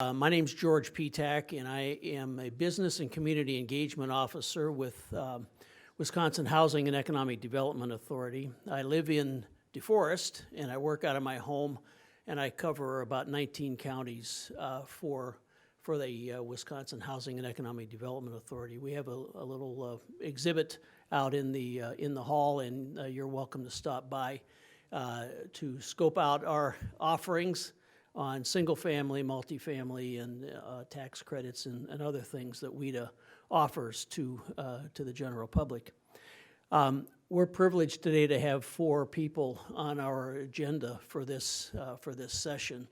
My name's George Petak, and I am a Business and Community Engagement Officer with Wisconsin Housing and Economic Development Authority. I live in DeForest, and I work out of my home, and I cover about 19 counties for the Wisconsin Housing and Economic Development Authority. We have a little exhibit out in the hall, and you're welcome to stop by to scope out our offerings on single-family, multifamily, and tax credits and other things that WIDA offers to the general public. We're privileged today to have 4 people on our agenda for this session.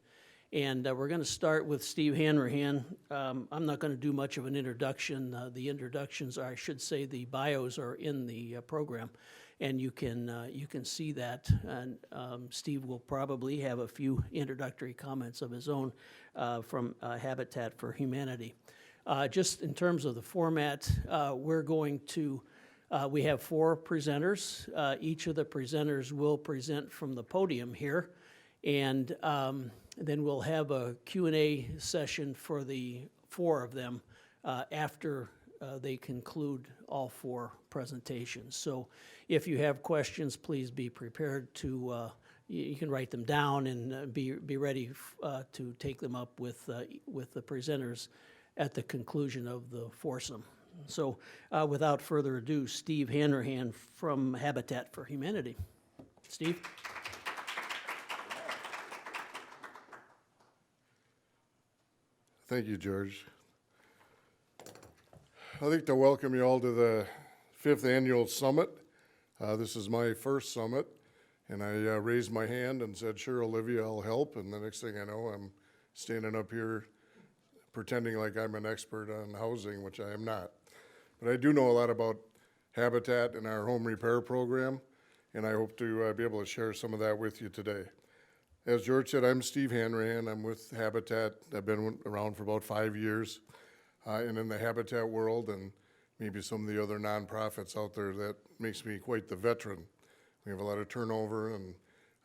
And we're going to start with Steve Hanrahan. I'm not going to do much of an introduction. The introductions, or I should say the bios, are in the program, and you can see that. And Steve will probably have a few introductory comments of his own from Habitat for Humanity. Just in terms of the format, we have 4 presenters. Each of the presenters will present from the podium here, and then we'll have a Q&A session for the 4 of them after they conclude all 4 presentations. So if you have questions, please be prepared to, you can write them down and be ready to take them up with the presenters at the conclusion of the foursome. So without further ado, Steve Hanrahan from Habitat for Humanity. Steve? Thank you, George. I'd like to welcome you all to the 5th annual summit. This is my first summit, and I raised my hand and said, sure, Olivia, I'll help. And the next thing I know, I'm standing up here pretending like I'm an expert on housing, which I am not. But I do know a lot about Habitat and our home repair program, and I hope to be able to share some of that with you today. As George said, I'm Steve Hanrahan. I'm with Habitat. I've been around for about 5 years. And in the Habitat world and maybe some of the other nonprofits out there, that makes me quite the veteran. We have a lot of turnover, and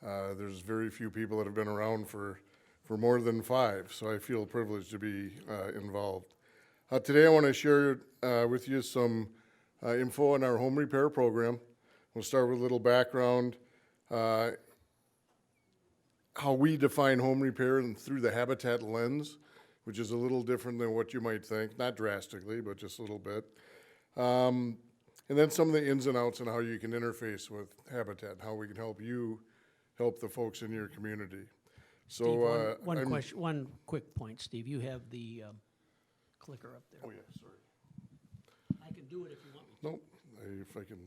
there's very few people that have been around for more than 5, so I feel privileged to be involved. Today I want to share with you some info on our home repair program. We'll start with a little background, how we define home repair and through the Habitat lens, which is a little different than what you might think, not drastically, but just a little bit. And then some of the ins and outs and how you can interface with Habitat, how we can help you help the folks in your community. So Steve, one quick point, Steve. You have the clicker up there. Oh yeah, sorry. I can do it if you want me to. Nope, if I can,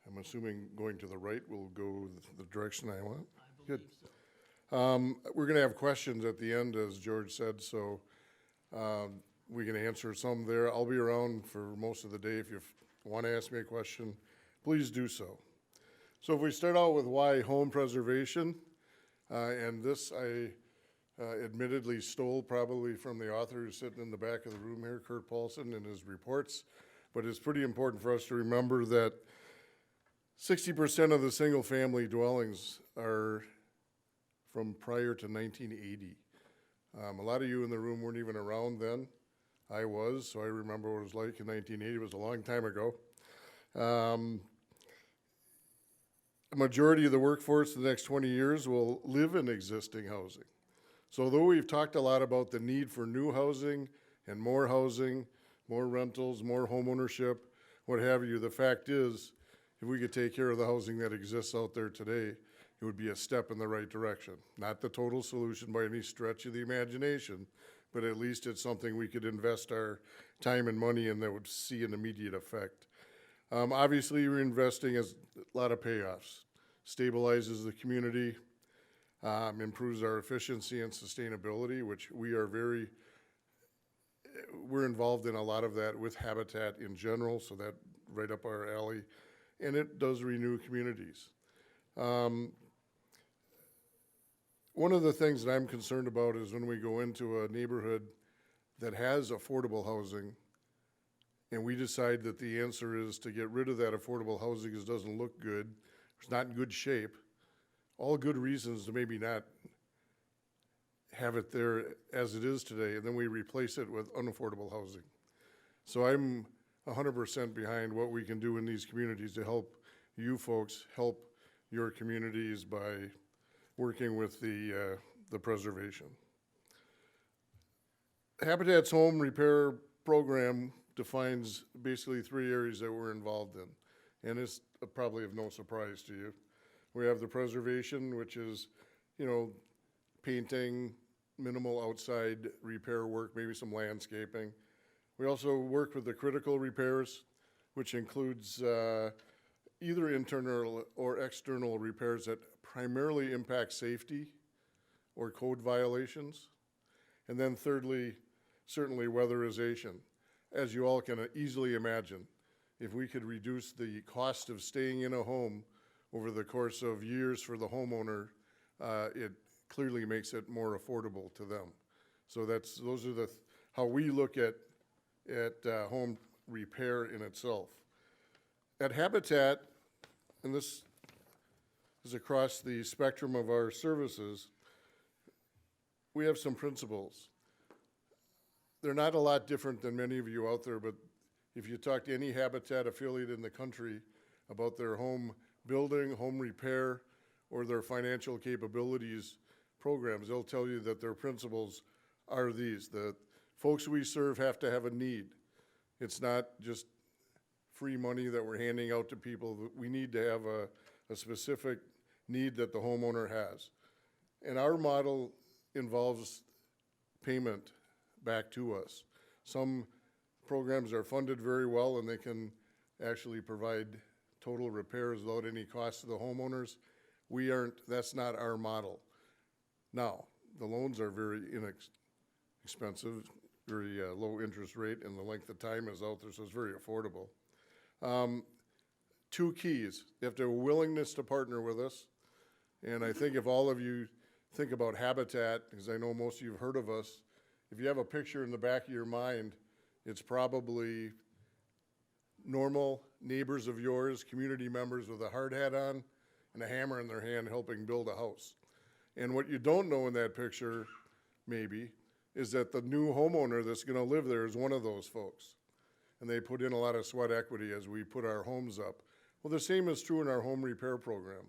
I'm assuming going to the right will go the direction I want. I believe so. We're going to have questions at the end, as George said, so we can answer some there. I'll be around for most of the day. If you want to ask me a question, please do so. So if we start out with why home preservation, and this I admittedly stole probably from the author who's sitting in the back of the room here, Kurt Paulson, in his reports, but it's pretty important for us to remember that 60% of the single-family dwellings are from prior to 1980. A lot of you in the room weren't even around then. I was, so I remember what it was like in 1980. It was a long time ago. A majority of the workforce in the next 20 years will live in existing housing. So although we've talked a lot about the need for new housing, more rentals, more home ownership, what have you, the fact is, if we could take care of the housing that exists out there today, it would be a step in the right direction. Not the total solution by any stretch of the imagination, but at least it's something we could invest our time and money in that would see an immediate effect. Obviously, reinvesting has a lot of payoffs. Stabilizes the community, improves our efficiency and sustainability, which we're involved in a lot of that with Habitat in general, so that right up our alley. And it does renew communities. One of the things that I'm concerned about is when we go into a neighborhood that has affordable housing and we decide that the answer is to get rid of that affordable housing because it doesn't look good, it's not in good shape, all good reasons to maybe not have it there as it is today, and then we replace it with unaffordable housing. So I'm 100% behind what we can do in these communities to help you folks help your communities by working with the preservation. Habitat's home repair program defines basically 3 areas that we're involved in, and it's probably of no surprise to you. We have the preservation, which is, you know, painting, minimal outside repair work, maybe some landscaping. We also work with the critical repairs, which includes either internal or external repairs that primarily impact safety or code violations. And then thirdly, certainly weatherization. As you all can easily imagine, if we could reduce the cost of staying in a home over the course of years for the homeowner, it clearly makes it more affordable to them. So those are how we look at home repair in itself. At Habitat, and this is across the spectrum of our services, we have some principles. They're not a lot different than many of you out there, but if you talk to any Habitat affiliate in the country about their home building, home repair, or their financial capabilities programs, they'll tell you that their principles are these. The folks we serve have to have a need. It's not just free money that we're handing out to people. We need to have a specific need that the homeowner has. And our model involves payment back to us. Some programs are funded very well and they can actually provide total repairs without any cost to the homeowners. That's not our model. Now, the loans are very inexpensive, very low interest rate, and the length of time is out there, so it's very affordable. Two keys. You have to have a willingness to partner with us. And I think if all of you think about Habitat, because I know most of you have heard of us, if you have a picture in the back of your mind, it's probably normal neighbors of yours, community members with a hard hat on and a hammer in their hand helping build a house. And what you don't know in that picture, maybe, is that the new homeowner that's gonna live there is one of those folks. And they put in a lot of sweat equity as we put our homes up. Well, the same is true in our home repair program.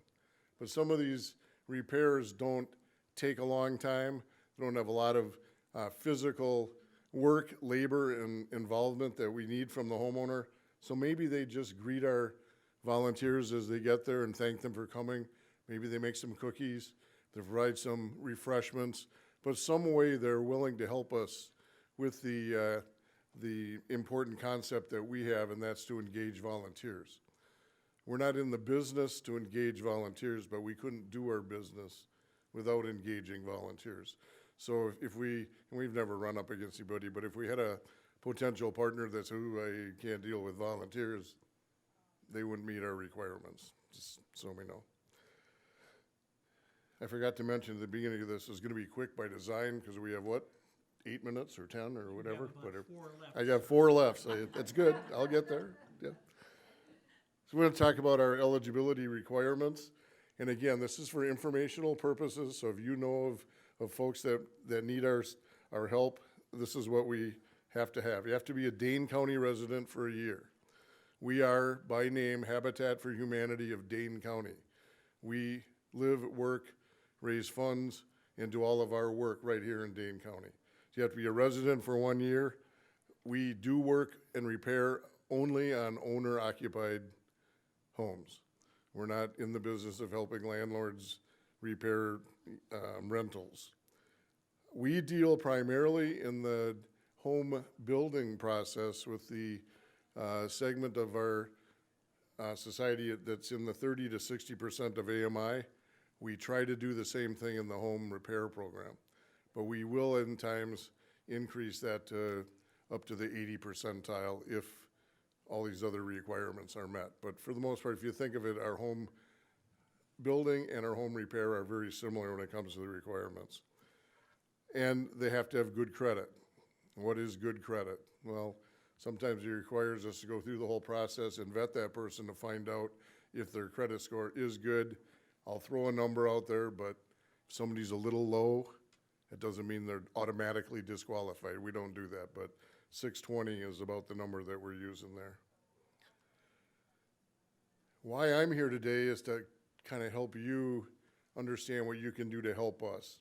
But some of these repairs don't take a long time. They don't have a lot of physical work, labor, and involvement that we need from the homeowner. So maybe they just greet our volunteers as they get there and thank them for coming. Maybe they make some cookies, they provide some refreshments, but some way they're willing to help us with the important concept that we have, and that's to engage volunteers. We're not in the business to engage volunteers, but we couldn't do our business without engaging volunteers. So if we, and we've never run up against anybody, but if we had a potential partner that's who I can't deal with volunteers, they wouldn't meet our requirements, just so we know. I forgot to mention at the beginning of this, is gonna be quick by design, because we have what, 8 minutes or 10 or whatever? Whatever. 4 left. I got 4 left, so that's good, I'll get there, yeah. So we're gonna talk about our eligibility requirements. And again, this is for informational purposes, so if you know of folks that need our help, this is what we have to have. You have to be a Dane County resident for a year. We are, by name, Habitat for Humanity of Dane County. We live, work, raise funds, and do all of our work right here in Dane County. So you have to be a resident for 1 year. We do work and repair only on owner-occupied homes. We're not in the business of helping landlords repair rentals. We deal primarily in the home building process with the segment of our society that's in the 30 to 60% of AMI. We try to do the same thing in the home repair program, but we will in times increase that to up to the 80 percentile if all these other requirements are met. But for the most part, if you think of it, our home building and our home repair are very similar when it comes to the requirements. And they have to have good credit. What is good credit? Well, sometimes it requires us to go through the whole process and vet that person to find out if their credit score is good. I'll throw a number out there, but if somebody's a little low It doesn't mean they're automatically disqualified. We don't do that, but 620 is about the number that we're using there. Why I'm here today is to kind of help you understand what you can do to help us.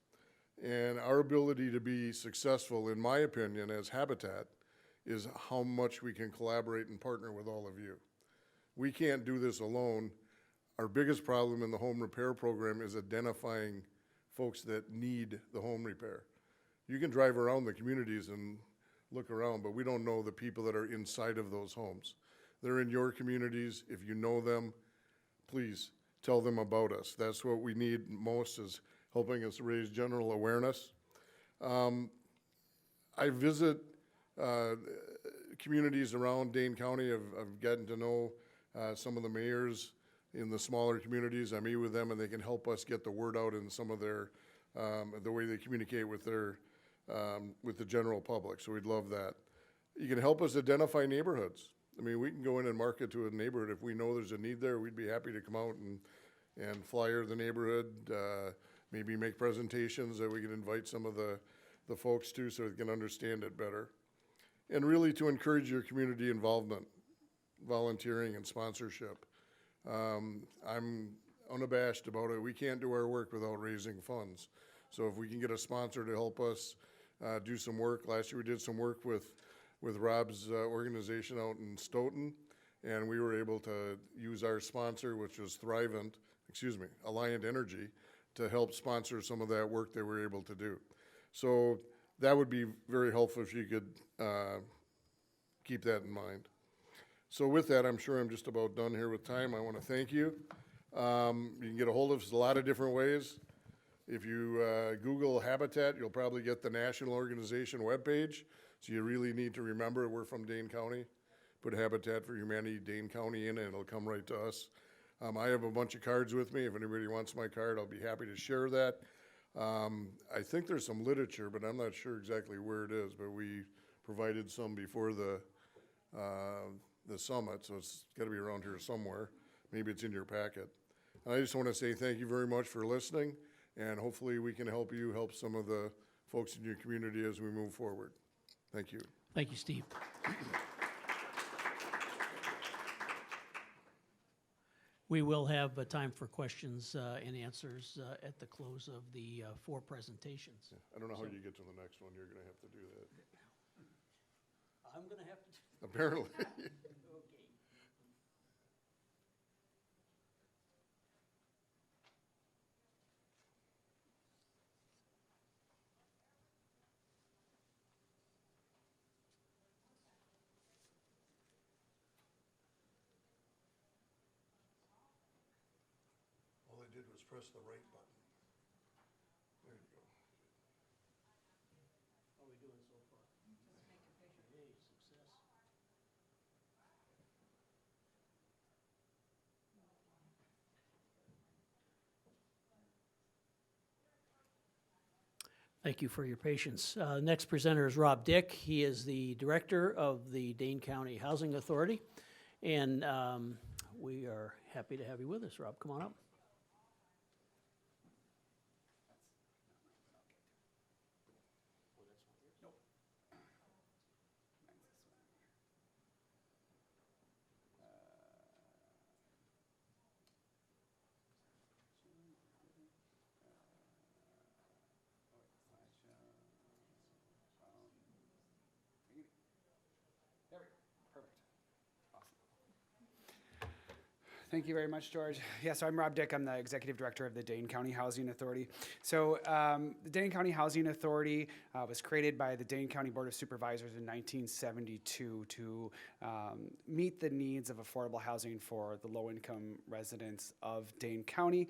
And our ability to be successful, in my opinion, as Habitat, is how much we can collaborate and partner with all of you. We can't do this alone. Our biggest problem in the home repair program is identifying folks that need the home repair. You can drive around the communities and look around, but we don't know the people that are inside of those homes. They're in your communities. If you know them, please tell them about us. That's what we need most, is helping us raise general awareness. I visit communities around Dane County. I've gotten to know some of the mayors in the smaller communities. I meet with them, and they can help us get the word out in some of their, the way they communicate with their, with the general public. So we'd love that. You can help us identify neighborhoods. I mean, we can go in and market to a neighborhood. If we know there's a need there, we'd be happy to come out and flyer the neighborhood, maybe make presentations that we can invite some of the folks to, so they can understand it better. And really to encourage your community involvement, volunteering and sponsorship. I'm unabashed about it. We can't do our work without raising funds. So if we can get a sponsor to help us do some work. Last year we did some work with Rob's organization out in Stoughton, and we were able to use our sponsor, which was Alliant Energy, to help sponsor some of that work that we were able to do. So that would be very helpful if you could keep that in mind. So with that, I'm sure I'm just about done here with time. I want to thank you. You can get a hold of us a lot of different ways. If you Google Habitat, you'll probably get the national organization webpage. So you really need to remember we're from Dane County. Put Habitat for Humanity Dane County in, and it'll come right to us. I have a bunch of cards with me. If anybody wants my card, I'll be happy to share that. I think there's some literature, but I'm not sure exactly where it is. But we provided some before the summit, so it's got to be around here somewhere. Maybe it's in your packet. And I just want to say thank you very much for listening, and hopefully we can help you help some of the folks in your community as we move forward. Thank you. Thank you, Steve. We will have time for questions and answers at the close of the 4 presentations. I don't know how you get to the next one. You're going to have to do that. I'm going to have to. Apparently. Okay. All I did was press the right button. There you go. How are we doing so far? Hey, success. Thank you for your patience. Next presenter is Rob Dick. He is the director of the Dane County Housing Authority, and we are happy to have you with us. Rob, come on up. Thank you very much, George. Yeah, so I'm Rob Dick. I'm the Executive Director of the Dane County Housing Authority. So the Dane County Housing Authority was created by the Dane County Board of Supervisors in 1972 to meet the needs of affordable housing for the low-income residents of Dane County.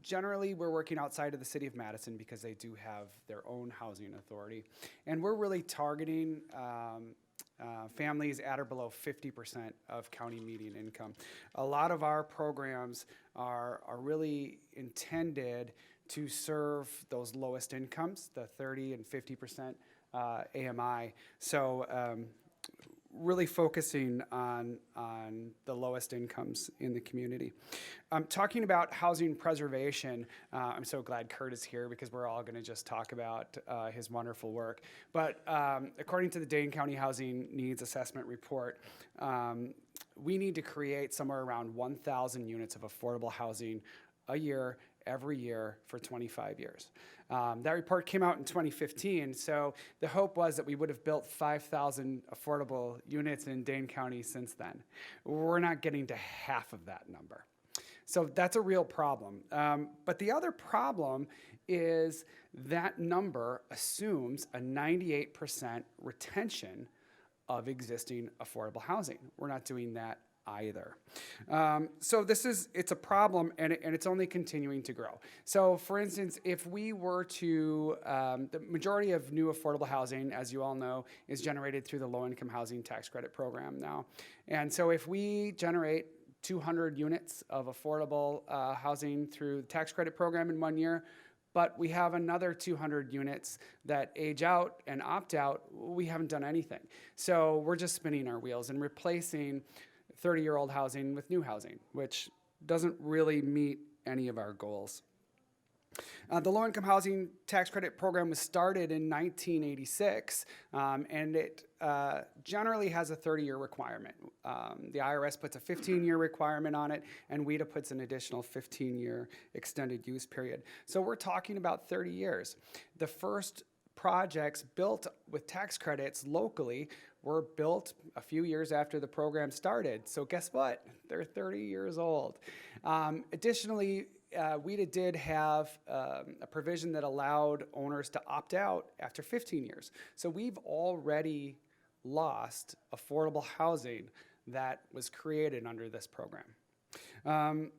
Generally, we're working outside of the city of Madison because they do have their own housing authority. And we're really targeting families at or below 50% of county median income. A lot of our programs are really intended to serve those lowest incomes, the 30 and 50% AMI. So really focusing on the lowest incomes in the community. Talking about housing preservation, I'm so glad Kurt is here because we're all going to just talk about his wonderful work. But according to the Dane County Housing Needs Assessment Report, we need to create somewhere around 1,000 units of affordable housing a year, every year for 25 years. That report came out in 2015, so the hope was that we would have built 5,000 affordable units in Dane County since then. We're not getting to half of that number. So that's a real problem. But the other problem is that number assumes a 98% retention of existing affordable housing. We're not doing that either. So it's a problem, and it's only continuing to grow. So for instance, if we were to, the majority of new affordable housing, as you all know, is generated through the low-income housing tax credit program now. And so if we generate 200 units of affordable housing through the tax credit program in 1 year, but we have another 200 units that age out and opt out, we haven't done anything. So we're just spinning our wheels and replacing 30-year-old housing with new housing, which doesn't really meet any of our goals. The low-income housing tax credit program was started in 1986, and it generally has a 30-year requirement. The IRS puts a 15-year requirement on it, and WIDA puts an additional 15-year extended use period. So we're talking about 30 years. The first projects built with tax credits locally were built a few years after the program started. So guess what? They're 30 years old. Additionally, WIDA did have a provision that allowed owners to opt out after 15 years. So we've already lost affordable housing that was created under this program.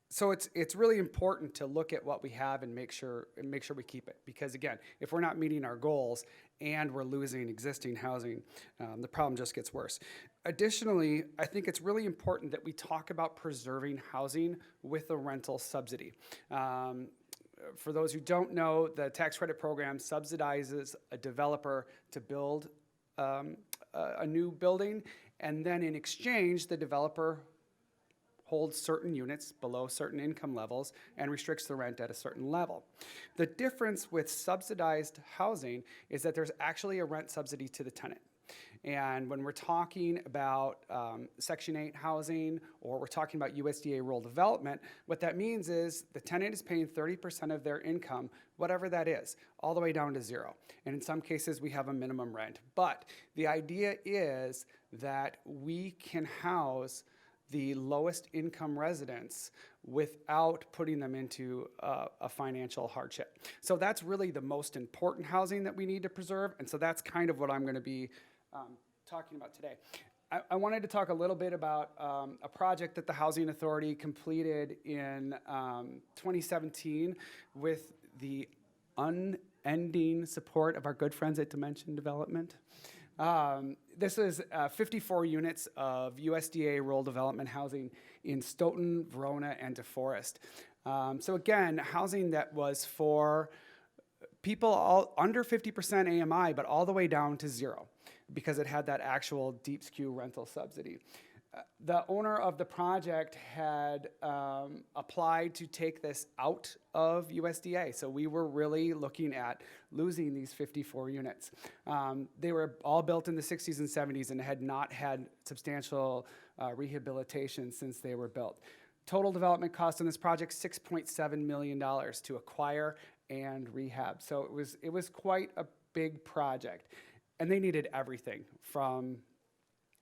So it's really important to look at what we have and make sure we keep it. Because again, if we're not meeting our goals and we're losing existing housing, the problem just gets worse. Additionally, I think it's really important that we talk about preserving housing with a rental subsidy. For those who don't know, the tax credit program subsidizes a developer to build a new building, and then in exchange, the developer holds certain units below certain income levels and restricts the rent at a certain level. The difference with subsidized housing is that there's actually a rent subsidy to the tenant. And when we're talking about Section 8 housing, or we're talking about USDA rural development, what that means is the tenant is paying 30% of their income, whatever that is, all the way down to zero. And in some cases, we have a minimum rent. But the idea is that we can house the lowest income residents without putting them into a financial hardship. So that's really the most important housing that we need to preserve, and so that's kind of what I'm going to be talking about today. I wanted to talk a little bit about a project that the Housing Authority completed in 2017 with the unending support of our good friends at Dimension Development. This is 54 units of USDA rural development housing in Stoughton, Verona, and DeForest. So again, housing that was for people all under 50% AMI, but all the way down to zero, because it had that actual deep skew rental subsidy. The owner of the project had applied to take this out of USDA, so we were really looking at losing these 54 units. They were all built in the 60s and 70s and had not had substantial rehabilitation since they were built. Total development cost on this project, $6.7 million to acquire and rehab. So it was quite a big project, and they needed everything from,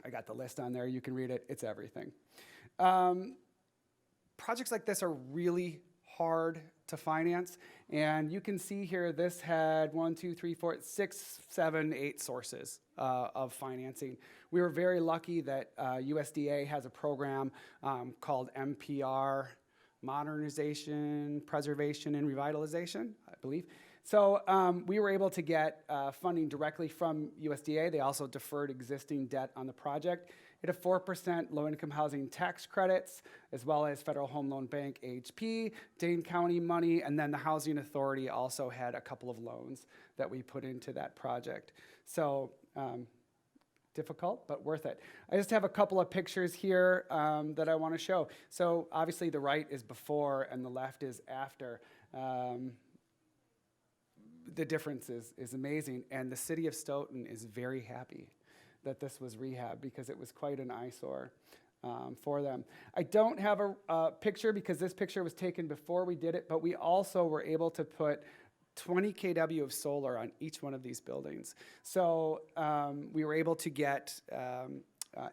I got the list on there, you can read it, it's everything. Projects like this are really hard to finance, and you can see here this had 1, 2, 3, 4, 6, 7, 8 sources of financing. We were very lucky that USDA has a program called MPR, Modernization, Preservation, and Revitalization, I believe. So we were able to get funding directly from USDA. They also deferred existing debt on the project. It had 4% low-income housing tax credits, as well as Federal Home Loan Bank, HP, Dane County money, and then the Housing Authority also had a couple of loans that we put into that project. So difficult, but worth it. I just have a couple of pictures here that I want to show. So obviously the right is before and the left is after. The difference is amazing, and the city of Stoughton is very happy that this was rehab because it was quite an eyesore for them. I don't have a picture because this picture was taken before we did it, but we also were able to put 20 kW of solar on each one of these buildings. So we were able to get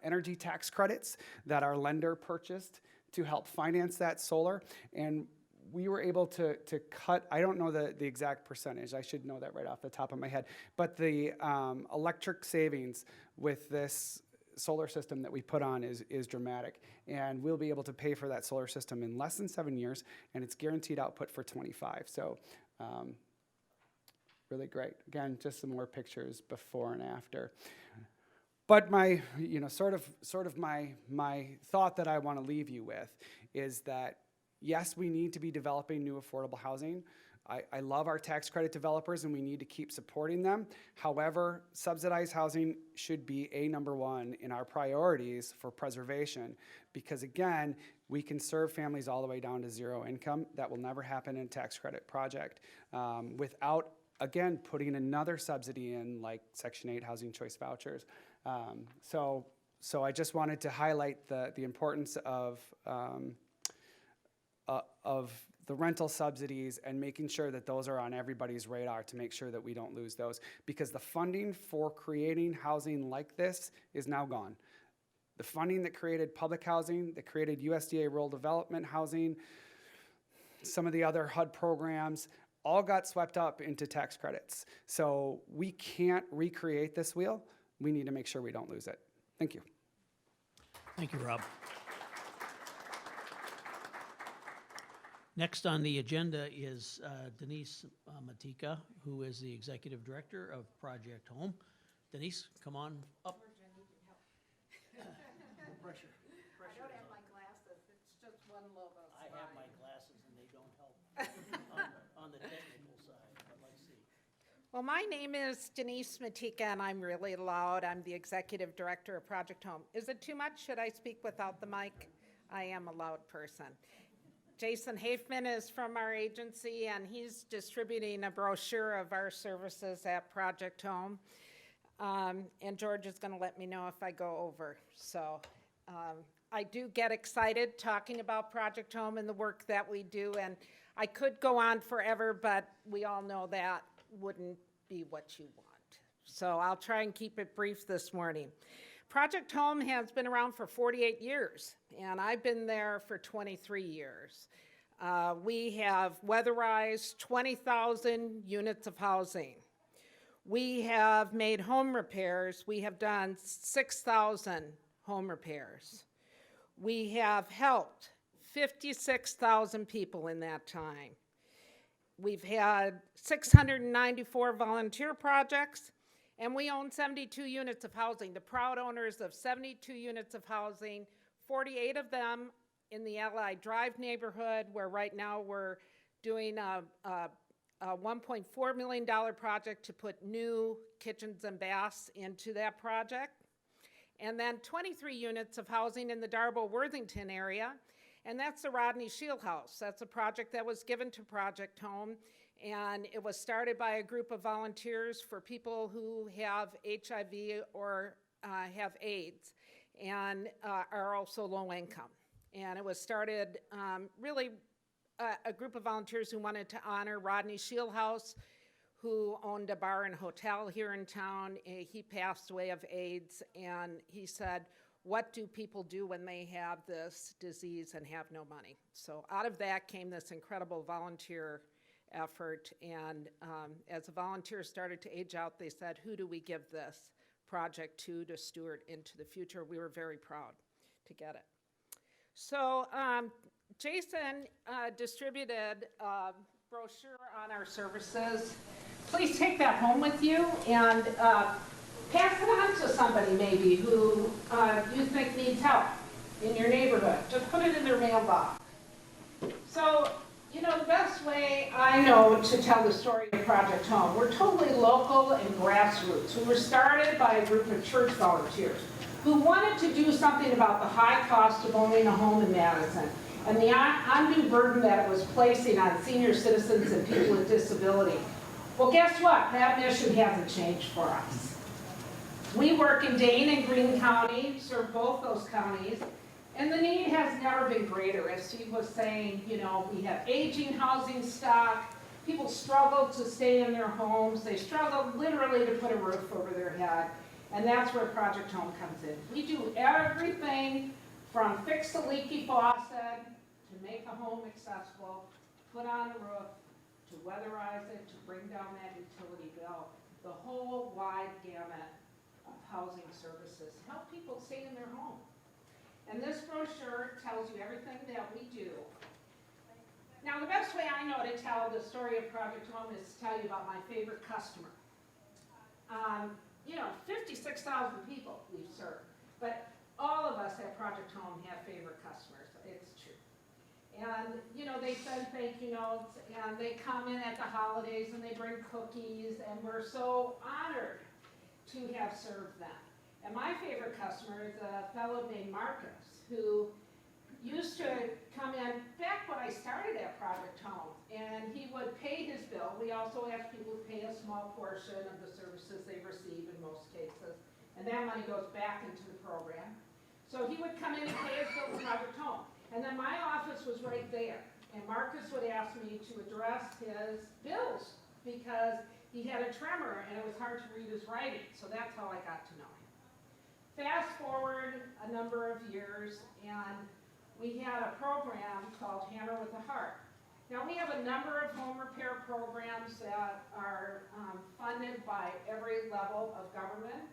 energy tax credits that our lender purchased to help finance that solar, and we were able to cut, I don't know the exact percentage, I should know that right off the top of my head, but the electric savings with this solar system that we put on is dramatic. And we'll be able to pay for that solar system in less than 7 years, and it's guaranteed output for 25. So really great. Again, just some more pictures before and after. But my, sort of my thought that I want to leave you with is that yes, we need to be developing new affordable housing. I love our tax credit developers and we need to keep supporting them. However, subsidized housing should be number one in our priorities for preservation because again, we can serve families all the way down to zero income. That will never happen in a tax credit project without, again, putting another subsidy in like Section 8 housing choice vouchers. So I just wanted to highlight the importance of the rental subsidies and making sure that those are on everybody's radar to make sure that we don't lose those because the funding for creating housing like this is now gone. The funding that created public housing, that created USDA rural development housing, some of the other HUD programs, all got swept up into tax credits. So we can't recreate this wheel. We need to make sure we don't lose it. Thank you. Thank you, Rob. Next on the agenda is Denise Matika, who is the Executive Director of Project Home. Denise, come on up. Pressure. I don't have my glasses, it's just one logo. I have my glasses and they don't help on the technical side, but let's see. Well, my name is Denise Matika and I'm really loud. I'm the Executive Director of Project Home. Is it too much? Should I speak without the mic? I am a loud person. Jason Hafman is from our agency and he's distributing a brochure of our services at Project Home. And George is going to let me know if I go over. So I do get excited talking about Project Home and the work that we do. And I could go on forever, but we all know that wouldn't be what you want. So I'll try and keep it brief this morning. Project Home has been around for 48 years, and I've been there for 23 years. We have weatherized 20,000 units of housing. We have made home repairs. We have done 6,000 home repairs. We have helped 56,000 people in that time. We've had 694 volunteer projects. And we own 72 units of housing, the proud owners of 72 units of housing, 48 of them in the Allied Drive neighborhood, where right now we're doing a $1.4 million project to put new kitchens and baths into that project. And then 23 units of housing in the Darbo-Worthington area, and that's the Rodney Shield House. That's a project that was given to Project Home. And it was started by a group of volunteers for people who have HIV or have AIDS and are also low income. And it was started really a group of volunteers who wanted to honor Rodney Shield House, who owned a bar and hotel here in town. He passed away of AIDS, and he said, what do people do when they have this disease and have no money? So out of that came this incredible volunteer effort, and as the volunteers started to age out, they said, who do we give this project to steward into the future? We were very proud to get it. So Jason distributed a brochure on our services. Please take that home with you and pass it on to somebody maybe who you think needs help in your neighborhood. Just put it in their mailbox. So, the best way I know to tell the story of Project Home, we're totally local and grassroots. We were started by a group of church volunteers who wanted to do something about the high cost of owning a home in Madison and the undue burden that it was placing on senior citizens and people with disability. Well, guess what? That mission hasn't changed for us. We work in Dane and Greene County, serve both those counties, and the need has never been greater. As Steve was saying, we have aging housing stock, people struggle to stay in their homes, they struggle literally to put a roof over their head, and that's where Project Home comes in. We do everything from fix a leaky faucet, to make a home accessible, put on a roof, to weatherize it, to bring down that utility bill, the whole wide gamut of housing services, help people stay in their home. And this brochure tells you everything that we do. Now, the best way I know to tell the story of Project Home is to tell you about my favorite customer. 56,000 people we've served, but all of us at Project Home have favorite customers. It's true. And, they send thank you notes, and they come in at the holidays, and they bring cookies, and we're so honored to have served them. And my favorite customer is a fellow named Marcus, who used to come in back when I started at Project Home, and he would pay his bill. We also ask people to pay a small portion of the services they receive in most cases, and that money goes back into the program. So he would come in and pay his bill to Project Home. And then my office was right there, and Marcus would ask me to address his bills because he had a tremor and it was hard to read his writing, so that's how I got to know him. Fast forward a number of years, and we had a program called Hammer with a Heart. Now, we have a number of home repair programs that are funded by every level of government,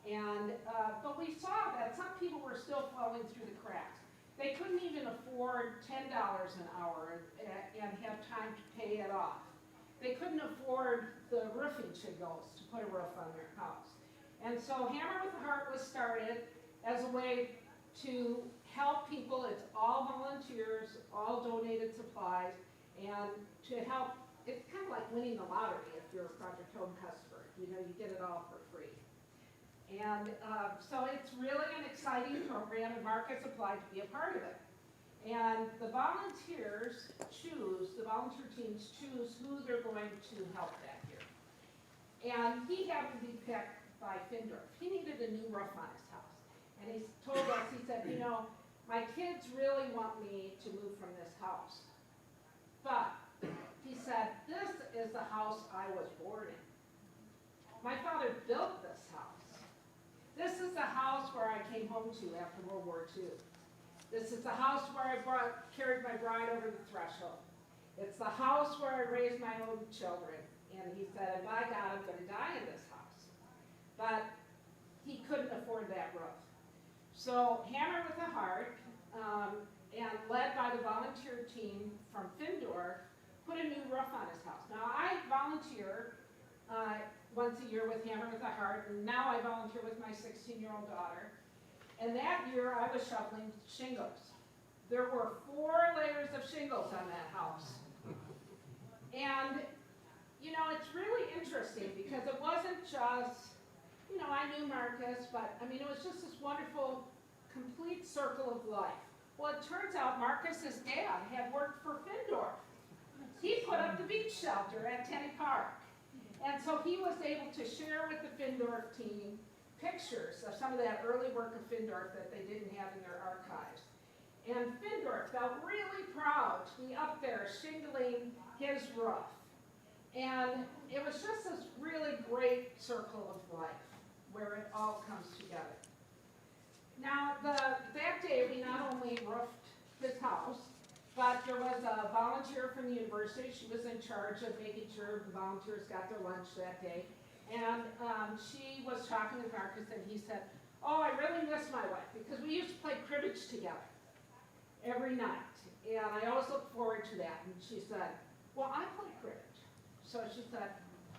and but we saw that some people were still falling through the cracks. They couldn't even afford $10 an hour and have time to pay it off. They couldn't afford the roofing shingles to put a roof on their house. And so Hammer with a Heart was started as a way to help people. It's all volunteers, all donated supplies, and to help. It's kind of like winning the lottery if you're a Project Home customer. You get it all for free. And so it's really an exciting program, and Marcus applied to be a part of it. And the volunteer teams choose who they're going to help that year. And he happened to be picked by Findorf. He needed a new roof on his house. And he told us, he said, my kids really want me to move from this house. But he said, this is the house I was born in. My father built this house. This is the house where I came home to after World War II. This is the house where I carried my bride over the threshold. It's the house where I raised my own children. And he said, by God, I'm going to die in this house. But he couldn't afford that roof. So Hammer with a Heart, and led by the volunteer team from Findorf, put a new roof on his house. Now, I volunteer once a year with Hammer with a Heart, and now I volunteer with my 16-year-old daughter. And that year, I was shoveling shingles. There were 4 layers of shingles on that house. And, it's really interesting because it wasn't just, I knew Marcus, but, it was just this wonderful, complete circle of life. Well, it turns out Marcus's dad had worked for Findorf. He put up the beach shelter at Tenny Park. And so he was able to share with the Findorf team pictures of some of that early work of Findorf that they didn't have in their archives. And Findorf felt really proud to be up there shingling his roof. And it was just this really great circle of life where it all comes together. Now, that day we not only roofed his house, but there was a volunteer from the university. She was in charge of making sure the volunteers got their lunch that day. And she was talking with Marcus, and he said, oh, I really miss my wife, because we used to play cribbage together every night. And I always look forward to that. And she said, well, I play cribbage. So she said,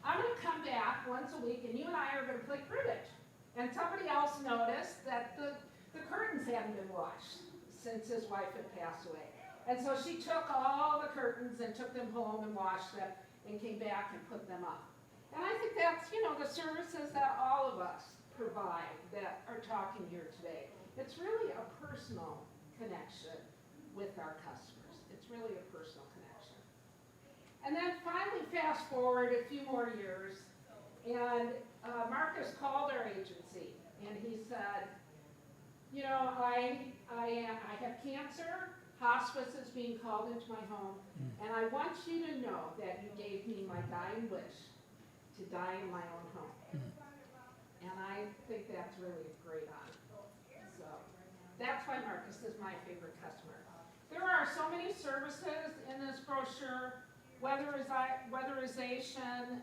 I'm going to come back once a week, and you and I are going to play cribbage. And somebody else noticed that the curtains hadn't been washed since his wife had passed away. And so she took all the curtains and took them home and washed them and came back and put them up. And I think that's, you know, the services that all of us provide that are talking here today. It's really a personal connection with our customers. It's really a personal connection. And then finally, fast forward a few more years, and Marcus called our agency, and he said, you know, I have cancer, hospice is being called into my home, and I want you to know that you gave me my dying wish to die in my own home. And I think that's really a great honor. So that's why Marcus is my favorite customer. There are so many services in this brochure: weatherization,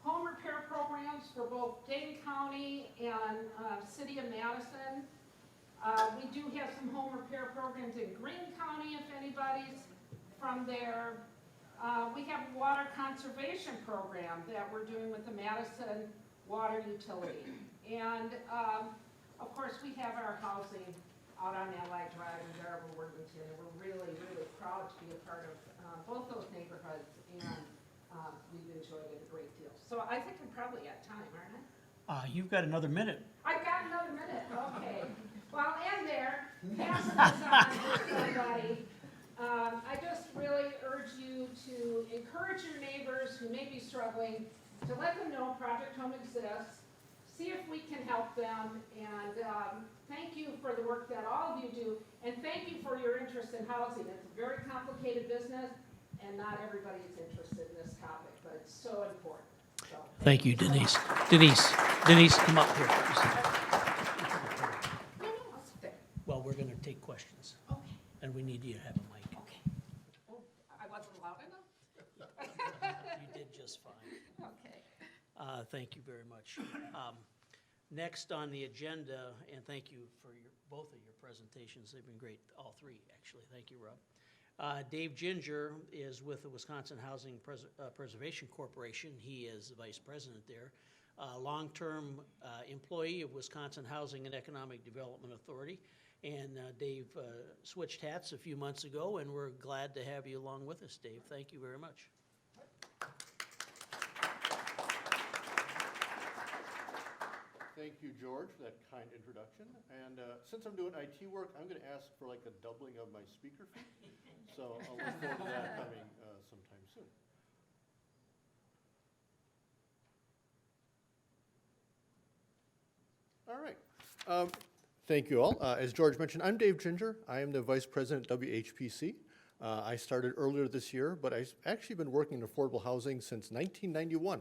home repair programs for both Dane County and City of Madison. We do have some home repair programs in Greene County if anybody's from there. We have a water conservation program that we're doing with the Madison Water Utility. And of course, we have our housing out on Allied Drive in Garber, Worthington. And we're really, really proud to be a part of both those neighborhoods, and we've enjoyed it a great deal. So I think I'm probably at time, aren't I? You've got another minute. I've got another minute, okay. Well, I'll end there, pass this on to somebody. I just really urge you to encourage your neighbors who may be struggling to let them know Project Home exists, see if we can help them, and thank you for the work that all of you do, and thank you for your interest in housing. It's a very complicated business, and not everybody's interested in this topic, but it's so important. So, Thank you, Denise. Denise, come up here. no, I'll sit there. Well, we're going to take questions, Okay, and we need you to have a mic. okay. Oh, I wasn't loud enough? You did just fine. Okay. Thank you very much. Next on the agenda, and thank you for both of your presentations. They've been great, all three, actually. Thank you, Rob. Dave Ginger is with the Wisconsin Housing Preservation Corporation. He is the vice president there. Long-term employee of Wisconsin Housing and Economic Development Authority. And Dave switched hats a few months ago, and we're glad to have you along with us, Dave. Thank you very much. Thank you, George, for that kind introduction. And since I'm doing IT work, I'm going to ask for like a doubling of my speaker fee. So I'll look forward to that coming sometime soon. All right. Thank you all. As George mentioned, I'm Dave Ginger. I am the Vice President at WHPC. I started earlier this year, but I've actually been working in affordable housing since 1991.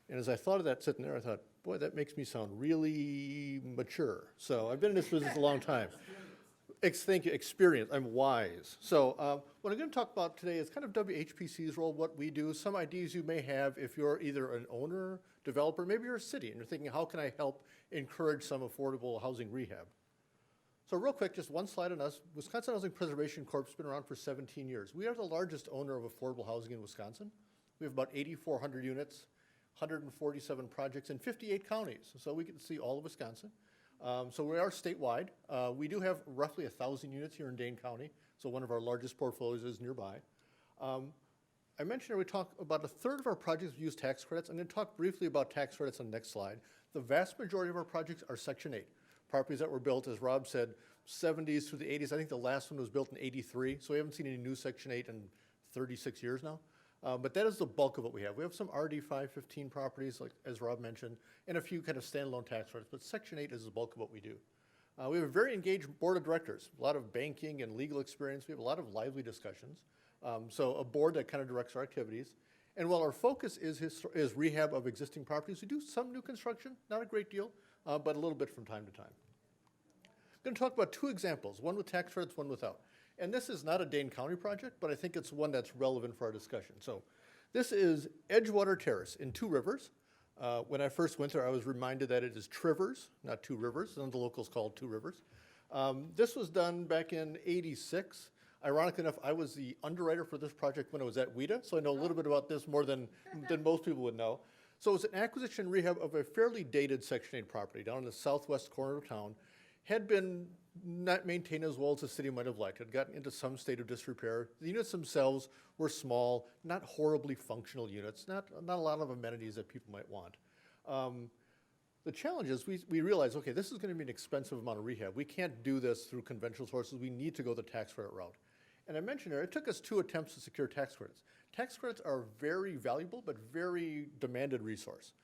And as I thought of that sitting there, I thought, boy, that makes me sound really mature. So I've been in this business a long time. Thank you, experience, I'm wise. So what I'm going to talk about today is kind of WHPC's role, what we do, some ideas you may have if you're either an owner, developer, maybe you're a city, and you're thinking, how can I help encourage some affordable housing rehab? So real quick, just one slide on us. Wisconsin Housing Preservation Corp. has been around for 17 years. We are the largest owner of affordable housing in Wisconsin. We have about 8,400 units, 147 projects in 58 counties, so we get to see all of Wisconsin. So we are statewide. We do have roughly 1,000 units here in Dane County, so one of our largest portfolios is nearby. I mentioned we talk about a third of our projects use tax credits. I'm going to talk briefly about tax credits on the next slide. The vast majority of our projects are Section 8. Properties that were built, as Rob said, 70s through the 80s. I think the last one was built in 83, so we haven't seen any new Section 8 in 36 years now. But that is the bulk of what we have. We have some RD 515 properties, like as Rob mentioned, and a few kind of standalone tax credits, but Section 8 is the bulk of what we do. We have a very engaged board of directors, a lot of banking and legal experience. We have a lot of lively discussions. So a board that kind of directs our activities. And while our focus is rehab of existing properties, we do some new construction, not a great deal, but a little bit from time to time. I'm going to talk about two examples, one with tax credits, one without. And this is not a Dane County project, but I think it's one that's relevant for our discussion. So this is EDGEWATER Terrace in Two Rivers. When I first went there, I was reminded that it is Trivers, not Two Rivers. Some of the locals call it Two Rivers. This was done back in '86. Ironically enough, I was the underwriter for this project when I was at WIDA, so I know a little bit about this more than most people would know. So it was an acquisition rehab of a fairly dated Section 8 property down in the southwest corner of town. Had been not maintained as well as the city might have liked. It had gotten into some state of disrepair. The units themselves were small, not horribly functional units, not a lot of amenities that people might want. The challenge is we realized, okay, this is going to be an expensive amount of rehab. We can't do this through conventional sources. We need to go the tax credit route. And I mentioned there, it took us 2 attempts to secure tax credits. Tax credits are a very valuable but very demanded resource.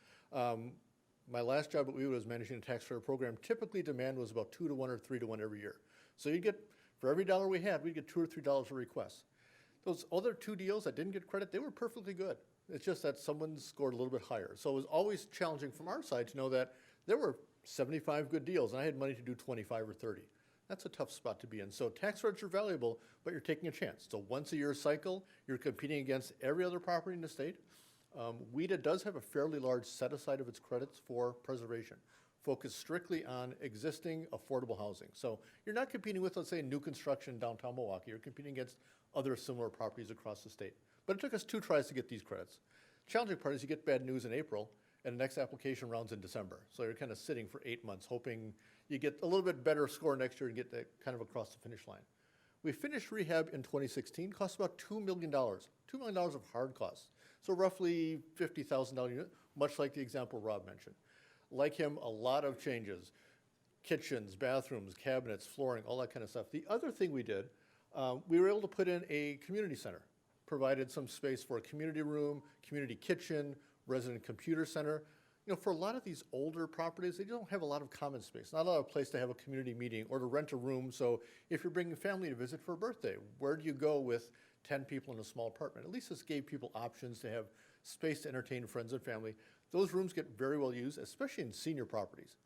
My last job at WEWA was managing a tax credit program. Typically, demand was about 2 to 1 or 3 to 1 every year. So you get, for every dollar we had, we'd get $2 or $3 a request. Those other 2 deals that didn't get credit, they were perfectly good. It's just that someone scored a little bit higher. So it was always challenging from our side to know that there were 75 good deals, and I had money to do 25 or 30. That's a tough spot to be in. So tax credits are valuable, but you're taking a chance. It's a once-a-year cycle. You're competing against every other property in the state. WEDA does have a fairly large set-aside of its credits for preservation, focused strictly on existing affordable housing. So you're not competing with, let's say, new construction in downtown Milwaukee. You're competing against other similar properties across the state. But it took us 2 tries to get these credits. Challenging part is you get bad news in April, and the next application round's in December. So you're kind of sitting for 8 months, hoping you get a little bit better score next year and get that kind of across the finish line. We finished rehab in 2016, cost about $2 million. $2 million of hard costs. So roughly $50,000 unit, much like the example Rob mentioned. Like him, a lot of changes. Kitchens, bathrooms, cabinets, flooring, all that kind of stuff. The other thing we did, we were able to put in a community center. Provided some space for a community room, community kitchen, resident computer center. You know, for a lot of these older properties, they don't have a lot of common space, not a lot of place to have a community meeting or to rent a room. So if you're bringing family to visit for a birthday, where do you go with 10 people in a small apartment? At least this gave people options to have space to entertain friends and family. Those rooms get very well used, especially in senior properties.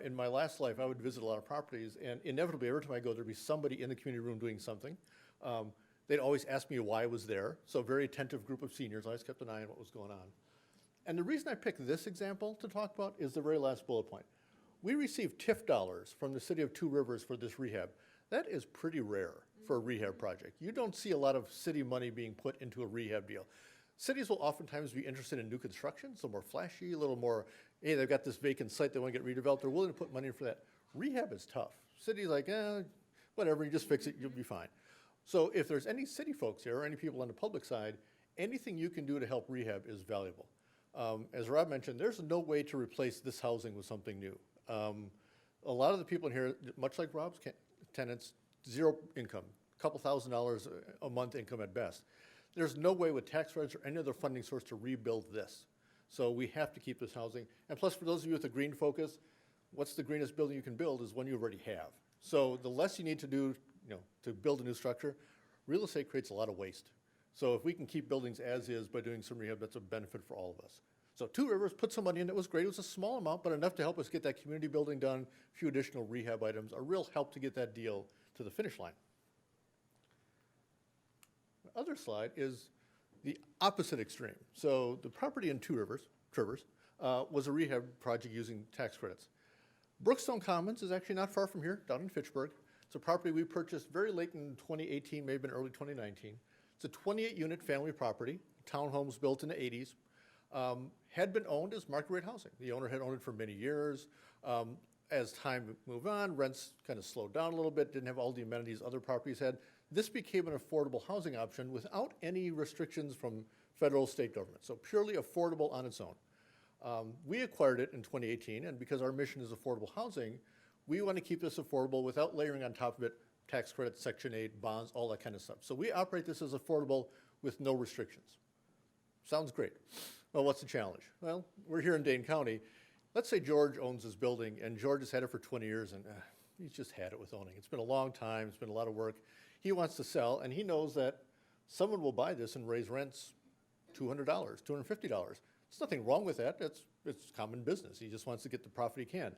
In my last life, I would visit a lot of properties, and inevitably, every time I go, there'd be somebody in the community room doing something. They'd always ask me why I was there. So a very attentive group of seniors. I always kept an eye on what was going on. And the reason I picked this example to talk about is the very last bullet point. We received TIF dollars from the city of Two Rivers for this rehab. That is pretty rare for a rehab project. You don't see a lot of city money being put into a rehab deal. Cities will oftentimes be interested in new construction, so more flashy, a little more, hey, they've got this vacant site they want to get redeveloped. They're willing to put money in for that. Rehab is tough. Cities like, whatever, you just fix it, you'll be fine. So if there's any city folks here or any people on the public side, anything you can do to help rehab is valuable. As Rob mentioned, there's no way to replace this housing with something new. A lot of the people in here, much like Rob's tenants, zero income, a couple $1,000s a month income at best. There's no way with tax credits or any other funding source to rebuild this. So we have to keep this housing. And plus, for those of you with a green focus, what's the greenest building you can build is one you already have. So the less you need to do, to build a new structure, real estate creates a lot of waste. So if we can keep buildings as is by doing some rehab, that's a benefit for all of us. So Two Rivers put some money in that was great. It was a small amount, but enough to help us get that community building done, a few additional rehab items, a real help to get that deal to the finish line. The other slide is the opposite extreme. So the property in Two Rivers was a rehab project using tax credits. Brookstone Commons is actually not far from here, down in Fitchburg. It's a property we purchased very late in 2018, maybe in early 2019. It's a 28-unit family property, townhomes built in the 80s. Had been owned as market rate housing. The owner had owned it for many years. As time moved on, rents kind of slowed down a little bit, didn't have all the amenities other properties had. This became an affordable housing option without any restrictions from federal, state government. So purely affordable on its own. We acquired it in 2018, and because our mission is affordable housing, we want to keep this affordable without layering on top of it tax credits, Section 8, bonds, all that kind of stuff. So we operate this as affordable with no restrictions. Sounds great. Well, what's the challenge? Well, we're here in Dane County. Let's say George owns this building, and George has had it for 20 years, and he's just had it with owning. It's been a long time. It's been a lot of work. He wants to sell, and he knows that someone will buy this and raise rents $200, $250. There's nothing wrong with that. It's common business. He just wants to get the profit he can.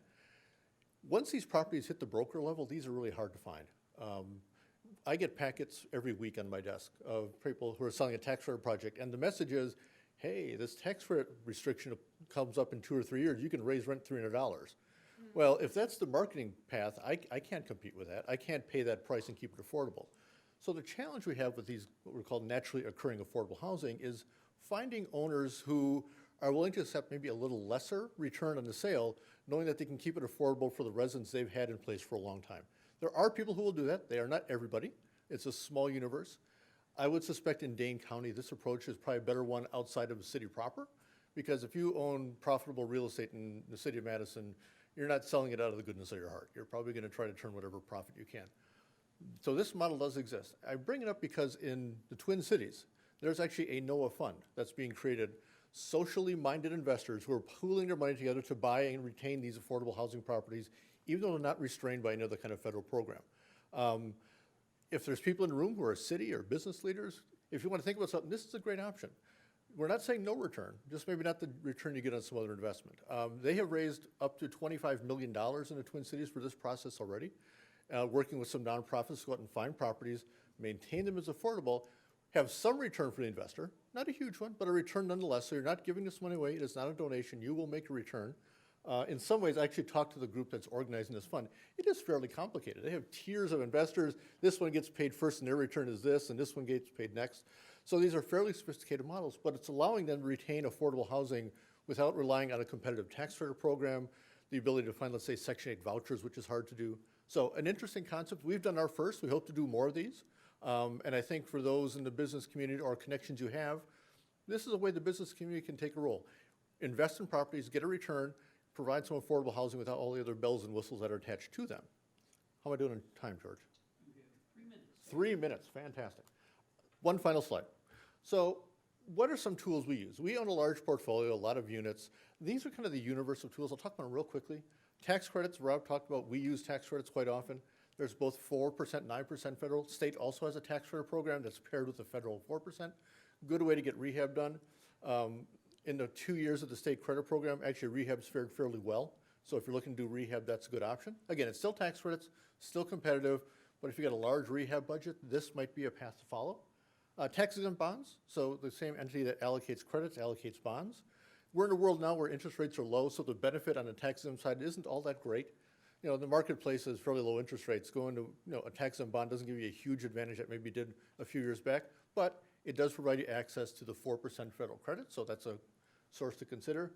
Once these properties hit the broker level, these are really hard to find. I get packets every week on my desk of people who are selling a tax credit project, and the message is, hey, this tax credit restriction comes up in 2 or 3 years, you can raise rent $300. Well, if that's the marketing path, I can't compete with that. I can't pay that price and keep it affordable. So the challenge we have with these, what we call naturally occurring affordable housing, is finding owners who are willing to accept maybe a little lesser return on the sale, knowing that they can keep it affordable for the residents they've had in place for a long time. There are people who will do that. They are not everybody. It's a small universe. I would suspect in Dane County, this approach is probably a better one outside of the city proper, because if you own profitable real estate in the city of Madison, you're not selling it out of the goodness of your heart. You're probably going to try to turn whatever profit you can. So this model does exist. I bring it up because in the Twin Cities, there's actually a NOAA fund that's being created, socially minded investors who are pooling their money together to buy and retain these affordable housing properties, even though they're not restrained by any other kind of federal program. If there's people in the room who are city or business leaders, if you want to think about something, this is a great option. We're not saying no return, just maybe not the return you get on some other investment. They have raised up to $25 million in the Twin Cities for this process already, working with some nonprofits to go out and find properties, maintain them as affordable, have some return for the investor, not a huge one, but a return nonetheless. So you're not giving this money away. It is not a donation. You will make a return. In some ways, I actually talked to the group that's organizing this fund. It is fairly complicated. They have tiers of investors. This one gets paid first and their return is this, and this one gets paid next. So these are fairly sophisticated models, but it's allowing them to retain affordable housing without relying on a competitive tax credit program, the ability to find, let's say, Section 8 vouchers, which is hard to do. So an interesting concept. We've done our first. We hope to do more of these. And I think for those in the business community or connections you have, this is a way the business community can take a role. Invest in properties, get a return, provide some affordable housing without all the other bells and whistles that are attached to them. How am I doing on time, George? 3 minutes. 3 minutes, fantastic. One final slide. So what are some tools we use? We own a large portfolio, a lot of units. These are kind of the universe of tools. I'll talk about them real quickly. Tax credits, Rob talked about, we use tax credits quite often. There's both 4%, 9% federal. State also has a tax credit program that's paired with the federal 4%. Good way to get rehab done. In the 2 years of the state credit program, actually rehab's fared fairly well. So if you're looking to do rehab, that's a good option. Again, it's still tax credits, still competitive, but if you got a large rehab budget, this might be a path to follow. Tax-exempt bonds, so the same entity that allocates credits allocates bonds. We're in a world now where interest rates are low, so the benefit on the tax-exempt side isn't all that great. You know, the marketplace is fairly low interest rates. Going to a tax-exempt bond doesn't give you a huge advantage that maybe did a few years back, but it does provide you access to the 4% federal credit, so that's a source to consider.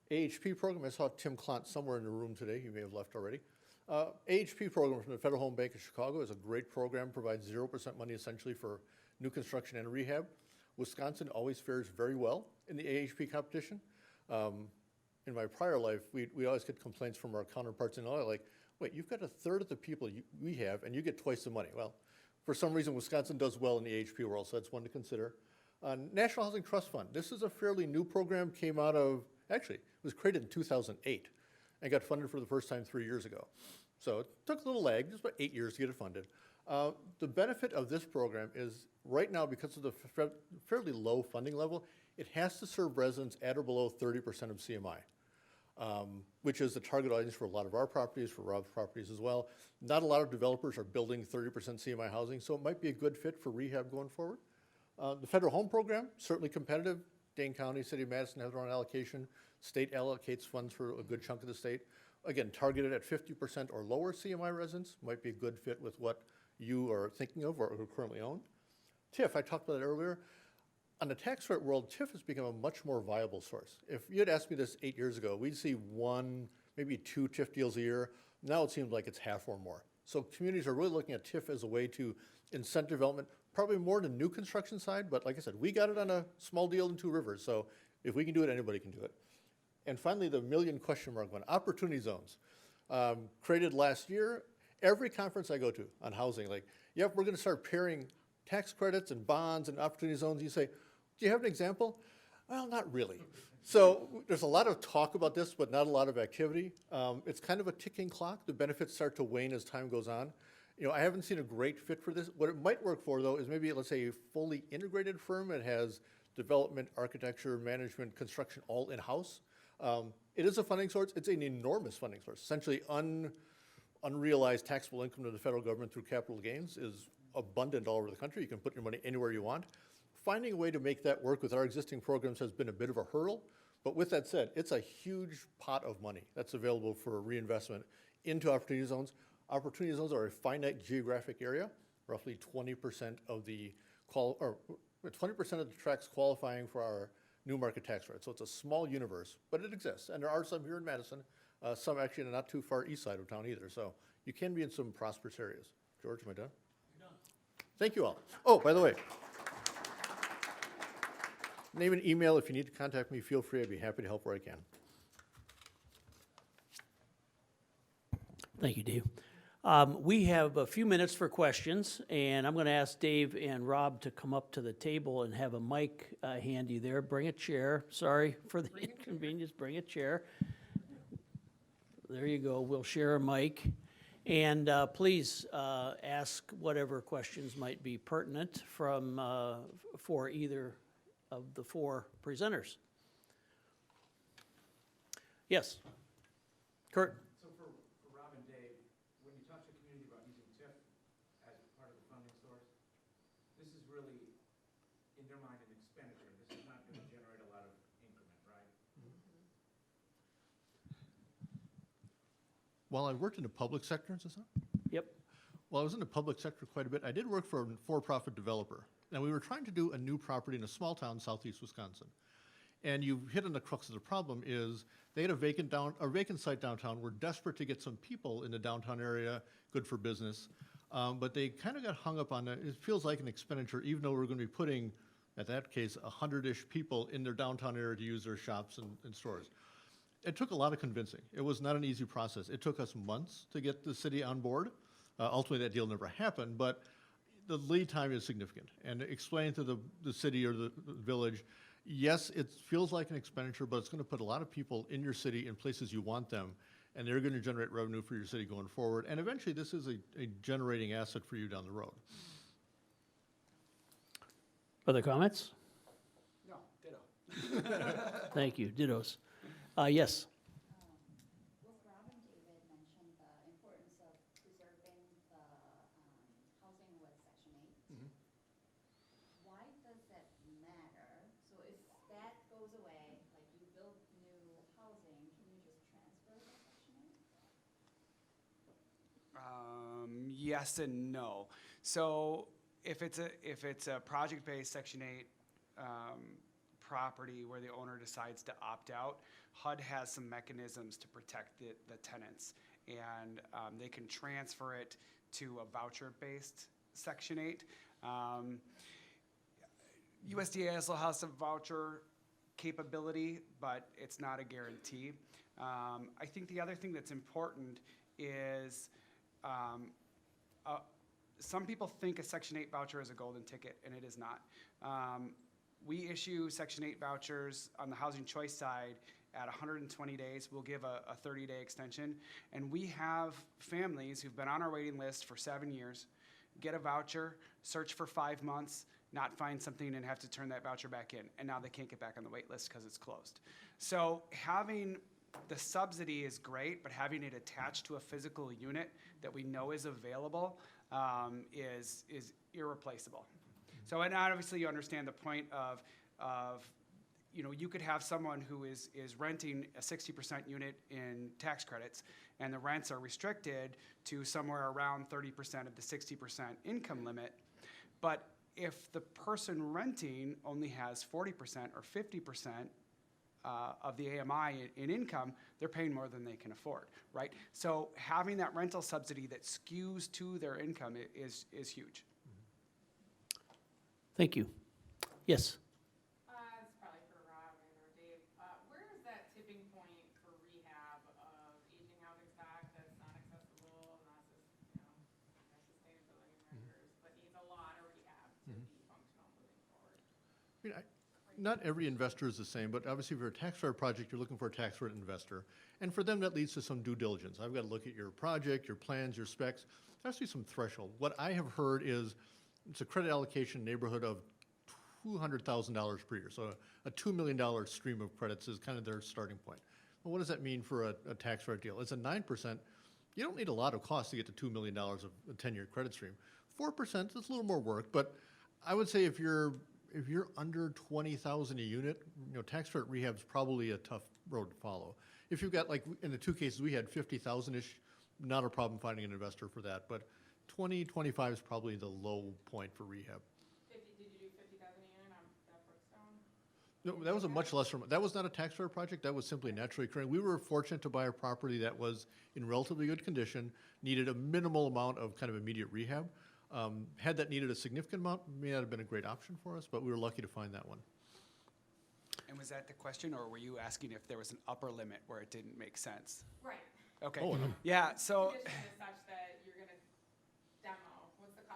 AHP program, I saw Tim Clont somewhere in the room today. He may have left already. AHP program from the Federal Home Bank of Chicago is a great program, provides 0% money essentially for new construction and rehab. Wisconsin always fares very well in the AHP competition. In my prior life, we always get complaints from our counterparts in Illinois, like, wait, you've got a third of the people we have, and you get twice the money. Well, for some reason, Wisconsin does well in the AHP world, so that's one to consider. National Housing Trust Fund. This is a fairly new program, came out of, actually, it was created in 2008 and got funded for the first time 3 years ago. So it took a little lag, just about 8 years to get it funded. The benefit of this program is right now, because of the fairly low funding level, it has to serve residents at or below 30% of CMI, which is the target audience for a lot of our properties, for Rob's properties as well. Not a lot of developers are building 30% CMI housing, so it might be a good fit for rehab going forward. The federal home program, certainly competitive. Dane County, City of Madison have their own allocation. State allocates funds for a good chunk of the state. Again, targeted at 50% or lower CMI residents, might be a good fit with what you are thinking of or currently own. TIF, I talked about it earlier. On the tax credit world, TIF has become a much more viable source. If you had asked me this 8 years ago, we'd see 1, maybe 2 TIF deals a year. Now it seems like it's half or more. So communities are really looking at TIF as a way to incent development, probably more the new construction side, but like I said, we got it on a small deal in Two Rivers, so if we can do it, anybody can do it. And finally, the million question mark one, opportunity zones. Created last year. Every conference I go to on housing, like, yep, we're gonna start pairing tax credits and bonds and opportunity zones. You say, do you have an example? Well, not really. So there's a lot of talk about this, but not a lot of activity. It's kind of a ticking clock. The benefits start to wane as time goes on. You know, I haven't seen a great fit for this. What it might work for, though, is maybe, let's say, a fully integrated firm that has development, architecture, management, construction all in-house. It is a funding source. It's an enormous funding source. Essentially, unrealized taxable income to the federal government through capital gains is abundant all over the country. You can put your money anywhere you want. Finding a way to make that work with our existing programs has been a bit of a hurdle. But with that said, it's a huge pot of money that's available for reinvestment into opportunity zones. Opportunity zones are a finite geographic area, roughly 20% of the 20% of the tracts qualifying for our new market tax rate. So it's a small universe, but it exists. And there are some here in Madison, some actually not too far east side of town either. So You can be in some prosperous areas. George, am I done? You're done. Thank you all. Oh, by the way, name and email, if you need to contact me, feel free. I'd be happy to help where I can. Thank you, Dave. We have a few minutes for questions, and I'm going to ask Dave and Rob to come up to the table and have a mic handy there. Bring a chair. Sorry for the inconvenience. Bring a chair. There you go. We'll share a mic. And please ask whatever questions might be pertinent from, for either of the four presenters. Yes. Kurt? So for Rob and Dave, when you talk to the community about using TIF as part of the funding source, this is really, in their mind, an expenditure. This is not going to generate a lot of increment, right? While I worked in the public sector, is this on? Yep. Well, I was in the public sector quite a bit. I did work for a for-profit developer. And we were trying to do a new property in a small town, southeast Wisconsin. And you hit on the crux of the problem is they had a vacant site downtown. We're desperate to get some people in the downtown area, good for business. But they kind of got hung up on it. It feels like an expenditure, even though we're going to be putting, at that case, 100-ish people in their downtown area to use their shops and stores. It took a lot of convincing. It was not an easy process. It took us months to get the city on board. Ultimately, that deal never happened, but the lead time is significant. And explain to the city or the village, yes, it feels like an expenditure, but it's going to put a lot of people in your city in places you want them, and they're going to generate revenue for your city going forward. And eventually, this is a generating asset for you down the road. Other comments? No, ditto. Thank you. Dittos. Yes. Both Rob and David mentioned the importance of preserving the housing with Section 8. Why does that matter? So if that goes away, like you build new housing, can you just transfer to Section 8? Yes and no. So if it's a project-based Section 8 property where the owner decides to opt out, HUD has some mechanisms to protect the tenants, and they can transfer it to a voucher-based Section 8. USDA also has some voucher capability, but it's not a guarantee. I think the other thing that's important is some people think a Section 8 voucher is a golden ticket, and it is not. We issue Section 8 vouchers on the housing choice side at 120 days. We'll give a 30-day extension. And we have families who've been on our waiting list for 7 years, get a voucher, search for 5 months, not find something and have to turn that voucher back in. And now they can't get back on the wait list because it's closed. So having the subsidy is great, but having it attached to a physical unit that we know is available is irreplaceable. So, and obviously you understand the point of you know, you could have someone who is renting a 60% unit in tax credits, and the rents are restricted to somewhere around 30% of the 60% income limit. But if the person renting only has 40% or 50% of the AMI in income, they're paying more than they can afford, right? So having that rental subsidy that skews to their income is huge. Thank you. Yes. It's probably for Rob and or Dave. Where is that tipping point for rehab of aging housing stock that's not accessible, not sustainability measures, but needs a lot of rehab to be functional moving forward? I mean, not every investor is the same, but obviously if you're a tax credit project, you're looking for a tax credit investor. And for them, that leads to some due diligence. I've got to look at your project, your plans, your specs. There has to be some threshold. What I have heard is it's a credit allocation neighborhood of $200,000 per year. So a $2 million stream of credits is kind of their starting point. Well, what does that mean for a tax credit deal? It's a 9%. You don't need a lot of cost to get to $2 million of a 10-year credit stream. 4%, it's a little more work, but I would say if you're under 20,000 a unit, you know, tax credit rehab is probably a tough road to follow. If you've got, like in the two cases we had 50,000-ish, not a problem finding an investor for that, but 20, 25 is probably the low point for rehab. Did you do 50,000 a unit on that Brookstone? No, that was a much lesser, that was not a taxpayer project, that was simply naturally occurring. We were fortunate to buy a property that was in relatively good condition, needed a minimal amount of kind of immediate rehab. Had that needed a significant amount, may not have been a great option for us, but we were lucky to find that one. And was that the question, or were you asking if there was an upper limit where it didn't make sense? Right. Okay. Oh, no. Yeah, so, Condition is such that you're gonna demo,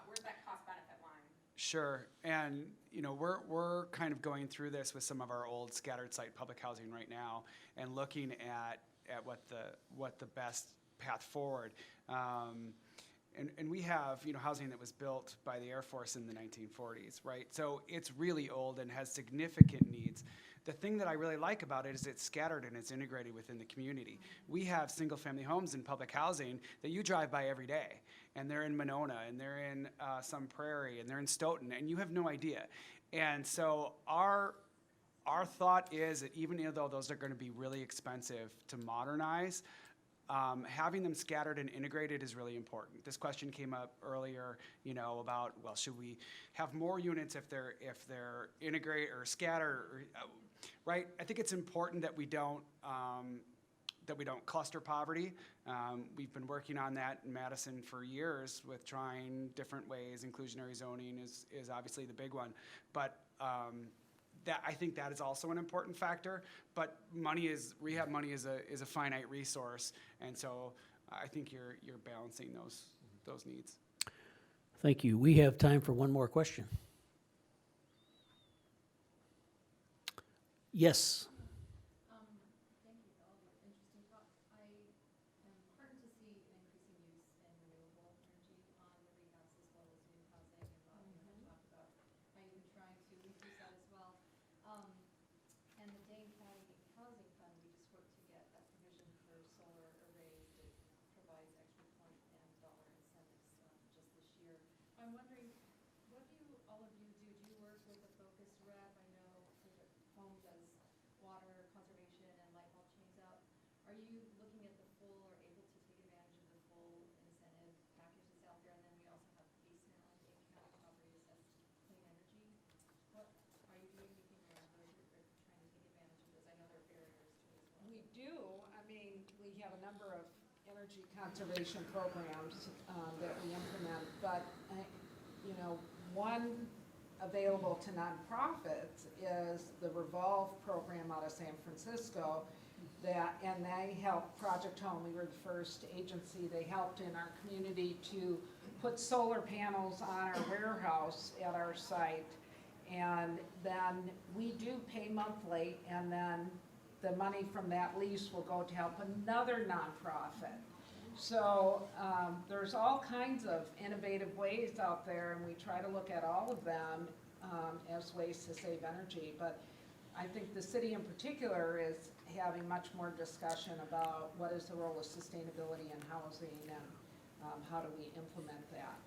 where's that cost benefit line? sure, and, you know, we're kind of going through this with some of our old scattered site public housing right now, and looking at what the best path forward. And we have, you know, housing that was built by the Air Force in the 1940s, right? So it's really old and has significant needs. The thing that I really like about it is it's scattered and it's integrated within the community. We have single-family homes in public housing that you drive by every day, and they're in Monona, and they're in Sun Prairie, and they're in Stoughton, and you have no idea. And so our thought is that even though those are going to be really expensive to modernize, having them scattered and integrated is really important. This question came up earlier, you know, about, well, should we have more units if they're integrate or scatter, or, right? I think it's important that we don't cluster poverty. We've been working on that in Madison for years with trying different ways. Inclusionary zoning is obviously the big one, but I think that is also an important factor, but rehab money is a finite resource, and so I think you're balancing those needs. Thank you. We have time for one more question. Yes. Thank you for all your interesting talk. I am heartened to see an increasing use in renewable energy on the rehabs as well as new housing. And Bob, you had talked about how you've been trying to increase that as well. And the Dane County Housing Fund, we just worked to get that provision for solar arrays that provides extra point and dollar incentives just this year. I'm wondering, what do all of you do? Do you work with a focused rep? I know that home does water conservation and light bulb change out. Are you looking at the full or able to take advantage of the full incentive packages out there? And then we also have PACE now in Dane County, Calgary assessed clean energy. What are you doing anything around those or trying to take advantage of those? I know there are barriers to it as well. We do. I mean, we have a number of energy conservation programs that we implement, but, you know, one available to nonprofits is the Revolve program out of San Francisco, and they helped Project Home. We were the first agency. They helped in our community to put solar panels on our warehouse at our site, and then we do pay monthly, and then the money from that lease will go to help another nonprofit. So there's all kinds of innovative ways out there, and we try to look at all of them as ways to save energy. But I think the city in particular is having much more discussion about what is the role of sustainability in housing and how do we implement that.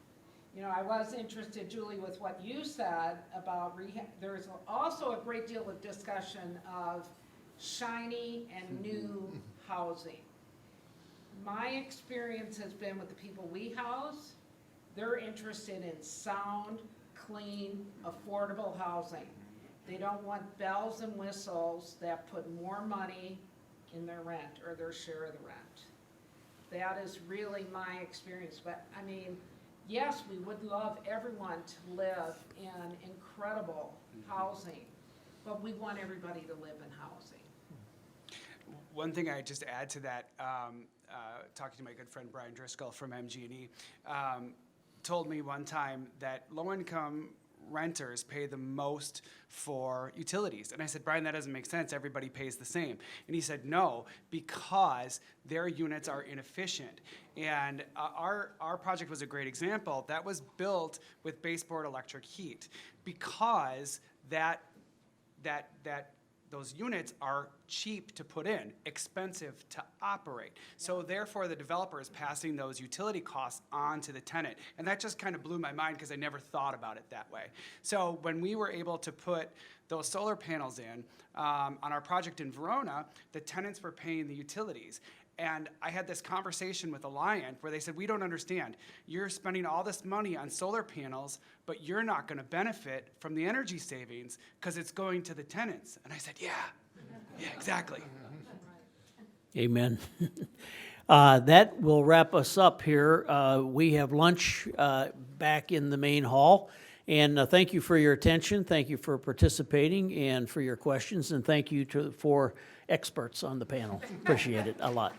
You know, I was interested, Julie, with what you said about rehab. There's also a great deal of discussion of shiny and new housing. My experience has been with the people we house, they're interested in sound, clean, affordable housing. They don't want bells and whistles that put more money in their rent or their share of the rent. That is really my experience. But I mean, yes, we would love everyone to live in incredible housing, but we want everybody to live in housing. One thing I just add to that, talking to my good friend Brian Driscoll from MG&E, told me one time that low-income renters pay the most for utilities. And I said, Brian, that doesn't make sense. Everybody pays the same. And he said, no, because their units are inefficient. And our project was a great example. That was built with baseboard electric heat because those units are cheap to put in, expensive to operate. So therefore, the developer is passing those utility costs on to the tenant. And that just kind of blew my mind because I never thought about it that way. So when we were able to put those solar panels in on our project in Verona, the tenants were paying the utilities. And I had this conversation with Alliant where they said, we don't understand. You're spending all this money on solar panels, but you're not going to benefit from the energy savings because it's going to the tenants. And I said, yeah, exactly. Amen. That will wrap us up here. We have lunch back in the main hall. And thank you for your attention. Thank you for participating and for your questions. And thank you for experts on the panel. Appreciate it a lot.